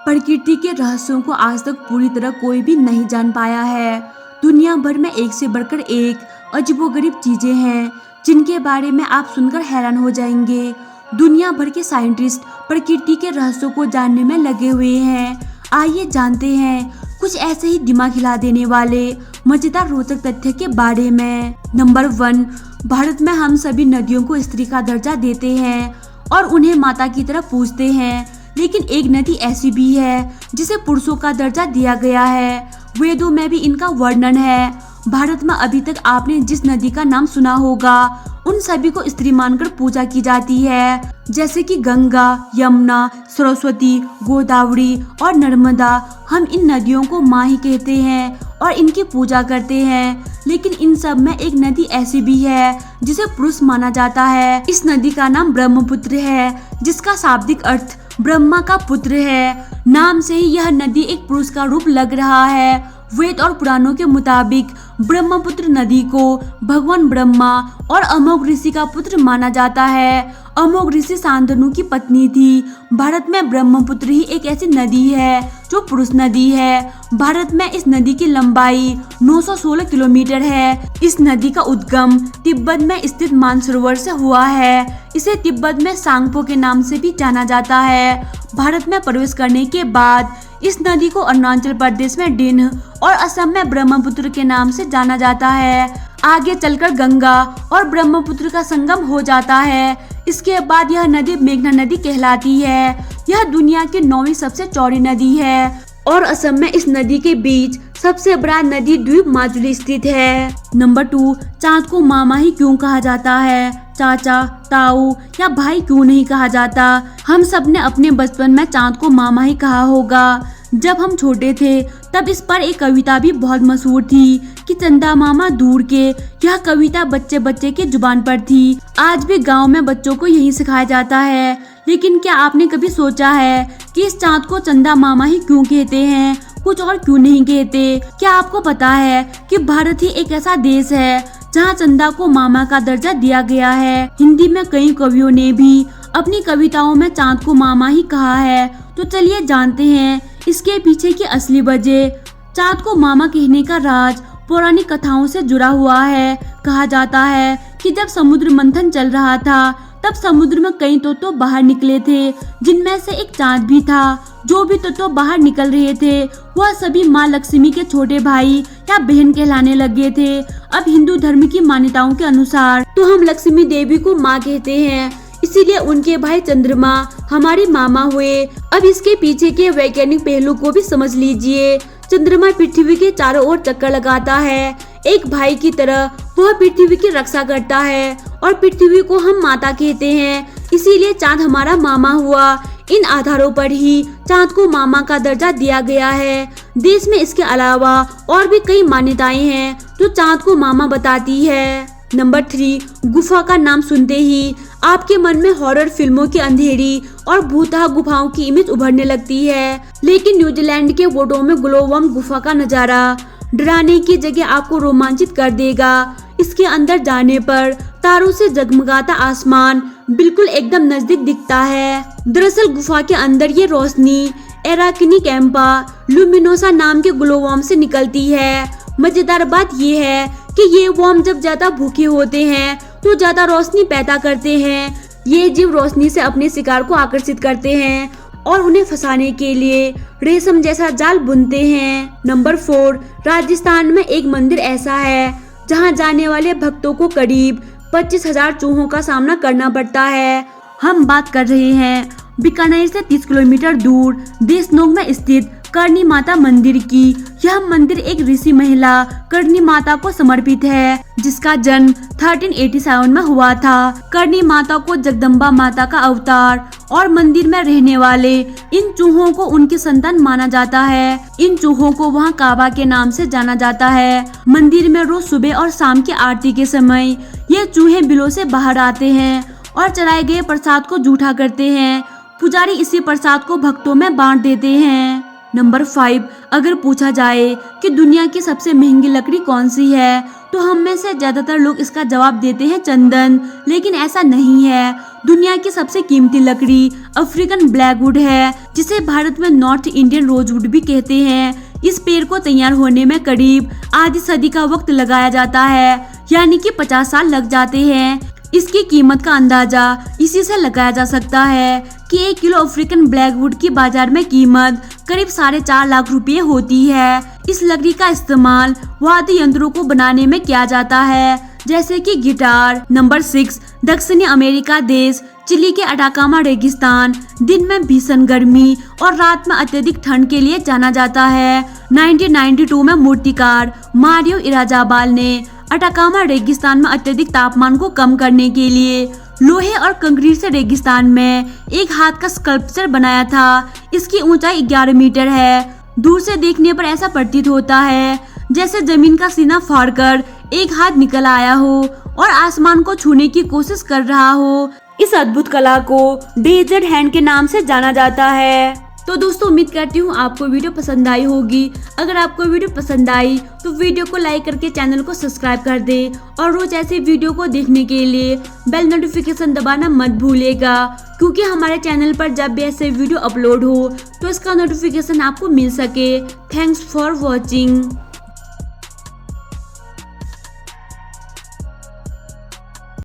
प्रकृति के रहस्यों को आज तक पूरी तरह कोई भी नहीं जान पाया है। दुनिया भर में एक से बढ़कर एक अजीबोगरीब चीजें हैं जिनके बारे में आप सुनकर हैरान हो जाएंगे। दुनिया भर के साइंटिस्ट प्रकृति के रहस्यों को जानने में लगे हुए हैं। आइए जानते हैं कुछ ऐसे ही दिमाग हिला देने वाले मजेदार रोचक तथ्य के बारे में। नंबर 1, भारत में हम सभी नदियों को स्त्री का दर्जा देते हैं और उन्हें माता की तरह पूजते हैं, लेकिन एक नदी ऐसी भी है जिसे पुरुषों का दर्जा दिया गया है। वेदों में भी इनका वर्णन है। भारत में अभी तक आपने जिस नदी का नाम सुना होगा उन सभी को स्त्री मानकर पूजा की जाती है, जैसे कि गंगा, यमुना, सरस्वती, गोदावरी और नर्मदा। हम इन नदियों को माँ ही कहते हैं और इनकी पूजा करते हैं, लेकिन इन सब में एक नदी ऐसी भी है जिसे पुरुष माना जाता है। इस नदी का नाम ब्रह्मपुत्र है, जिसका शाब्दिक अर्थ ब्रह्मा का पुत्र है। नाम से ही यह नदी एक पुरुष का रूप लग रहा है। वेद और पुराणों के मुताबिक ब्रह्मपुत्र नदी को भगवान ब्रह्मा और अमोघ ऋषि का पुत्र माना जाता है। अमोघ ऋषि शांतनु की पत्नी थी। भारत में ब्रह्मपुत्र ही एक ऐसी नदी है जो पुरुष नदी है। भारत में इस नदी की लंबाई 916 किलोमीटर है। इस नदी का उद्गम तिब्बत में स्थित मानसरोवर से हुआ है। इसे तिब्बत में सांगपो के नाम से भी जाना जाता है। भारत में प्रवेश करने के बाद इस नदी को अरुणाचल प्रदेश में डिन्ह और असम में ब्रह्मपुत्र के नाम से जाना जाता है। आगे चलकर गंगा और ब्रह्मपुत्र का संगम हो जाता है। इसके बाद यह नदी मेघना नदी कहलाती है। यह दुनिया की 9वीं सबसे चौड़ी नदी है और असम में इस नदी के बीच सबसे बड़ा नदी द्वीप माजुली स्थित है। नंबर 2, चांद को मामा ही क्यों कहा जाता है? चाचा, ताऊ या भाई क्यों नहीं कहा जाता? हम सब ने अपने बचपन में चांद को मामा ही कहा होगा। जब हम छोटे थे तब इस पर एक कविता भी बहुत मशहूर थी कि चंदा मामा दूर के। यह कविता बच्चे बच्चे के जुबान पर थी। आज भी गांव में बच्चों को यही सिखाया जाता है। लेकिन क्या आपने कभी सोचा है कि इस चांद को चंदा मामा ही क्यों कहते हैं, कुछ और क्यों नहीं कहते? क्या आपको पता है कि भारत ही एक ऐसा देश है जहां चंदा को मामा का दर्जा दिया गया है। हिंदी में कई कवियों ने भी अपनी कविताओं में चांद को मामा ही कहा है। तो चलिए जानते हैं इसके पीछे की असली वजह। चांद को मामा कहने का राज पौराणिक कथाओं से जुड़ा हुआ है। कहा जाता है कि जब समुद्र मंथन चल रहा था तब समुद्र में कई तत्व बाहर निकले थे, जिनमें से एक चांद भी था। जो भी तत्व बाहर निकल रहे थे वह सभी माँ लक्ष्मी के छोटे भाई या बहन कहलाने लगे थे। अब हिंदू धर्म की मान्यताओं के अनुसार तो हम लक्ष्मी देवी को माँ कहते हैं, इसीलिए उनके भाई चंद्रमा हमारे मामा हुए। अब इसके पीछे के वैज्ञानिक पहलू को भी समझ लीजिए। चंद्रमा पृथ्वी के चारों ओर चक्कर लगाता है। एक भाई की तरह वह पृथ्वी की रक्षा करता है और पृथ्वी को हम माता कहते हैं, इसीलिए चांद हमारा मामा हुआ। इन आधारों पर ही चांद को मामा का दर्जा दिया गया है। देश में इसके अलावा और भी कई मान्यताएं हैं जो चांद को मामा बताती है। नंबर 3, गुफा का नाम सुनते ही आपके मन में हॉरर फिल्मों की अंधेरी और भूतहा गुफाओं की इमेज उभरने लगती है, लेकिन न्यूजीलैंड के वोडो में ग्लोवम गुफा का नजारा डराने की जगह आपको रोमांचित कर देगा। इसके अंदर जाने पर तारों से जगमगाता आसमान बिल्कुल एकदम नजदीक दिखता है। दरअसल गुफा के अंदर ये रोशनी एराकिनी कैंपा लुमिनोसा नाम के ग्लोवॉर्म से निकलती है। मजेदार बात ये है कि ये वॉर्म जब ज्यादा भूखे होते हैं तो ज्यादा रोशनी पैदा करते हैं। ये जीव रोशनी से अपने शिकार को आकर्षित करते हैं और उन्हें फंसाने के लिए रेशम जैसा जाल बुनते हैं। नंबर 4, राजस्थान में एक मंदिर ऐसा है जहां जाने वाले भक्तों को करीब 25,000 चूहों का सामना करना पड़ता है। हम बात कर रहे हैं बीकानेर से 30 किलोमीटर दूर देशनोग में स्थित करणी माता मंदिर की। यह मंदिर एक ऋषि महिला करणी माता को समर्पित है, जिसका जन्म 1387 में हुआ था। करणी माता को जगदम्बा माता का अवतार और मंदिर में रहने वाले इन चूहों को उनकी संतान माना जाता है। इन चूहों को वहां काबा के नाम से जाना जाता है। मंदिर में रोज सुबह और शाम की आरती के समय ये चूहे बिलों से बाहर आते हैं और चढ़ाए गए प्रसाद को जूठा करते हैं। पुजारी इसी प्रसाद को भक्तों में बांट देते हैं। नंबर 5, अगर पूछा जाए कि दुनिया की सबसे महंगी लकड़ी कौन सी है तो हम में से ज्यादातर लोग इसका जवाब देते हैं चंदन, लेकिन ऐसा नहीं है। दुनिया की सबसे कीमती लकड़ी अफ्रीकन ब्लैकवुड है, जिसे भारत में नॉर्थ इंडियन रोजवुड भी कहते हैं। इस पेड़ को तैयार होने में करीब आधी सदी का वक्त लगाया जाता है, यानी कि 50 साल लग जाते हैं। इसकी कीमत का अंदाजा इसी से लगाया जा सकता है कि 1 किलो अफ्रीकन ब्लैकवुड की बाजार में कीमत करीब 4.5 लाख रुपए होती है। इस लकड़ी का इस्तेमाल वाद्य यंत्रों को बनाने में किया जाता है, जैसे कि गिटार। नंबर 6, दक्षिणी अमेरिका देश चिली के अटाकामा रेगिस्तान दिन में भीषण गर्मी और रात में अत्यधिक ठंड के लिए जाना जाता है। 1992 में मूर्तिकार मारियो इराजाबाल ने अटाकामा रेगिस्तान में अत्यधिक तापमान को कम करने के लिए लोहे और कंक्रीट से रेगिस्तान में एक हाथ का स्कल्पचर बनाया था। इसकी ऊंचाई 11 मीटर है। दूर से देखने पर ऐसा प्रतीत होता है जैसे जमीन का सीना फाड़कर एक हाथ निकल आया हो और आसमान को छूने की कोशिश कर रहा हो। इस अद्भुत कला को डेजर्ट हैंड के नाम से जाना जाता है। तो दोस्तों, उम्मीद करती हूँ आपको वीडियो पसंद आई होगी। अगर आपको वीडियो पसंद आई तो वीडियो को लाइक करके चैनल को सब्सक्राइब कर दे और रोज ऐसे वीडियो को देखने के लिए बेल नोटिफिकेशन दबाना मत भूलिएगा, क्योंकि हमारे चैनल पर जब भी ऐसे वीडियो अपलोड हो तो इसका नोटिफिकेशन आपको मिल सके। Thanks for watching.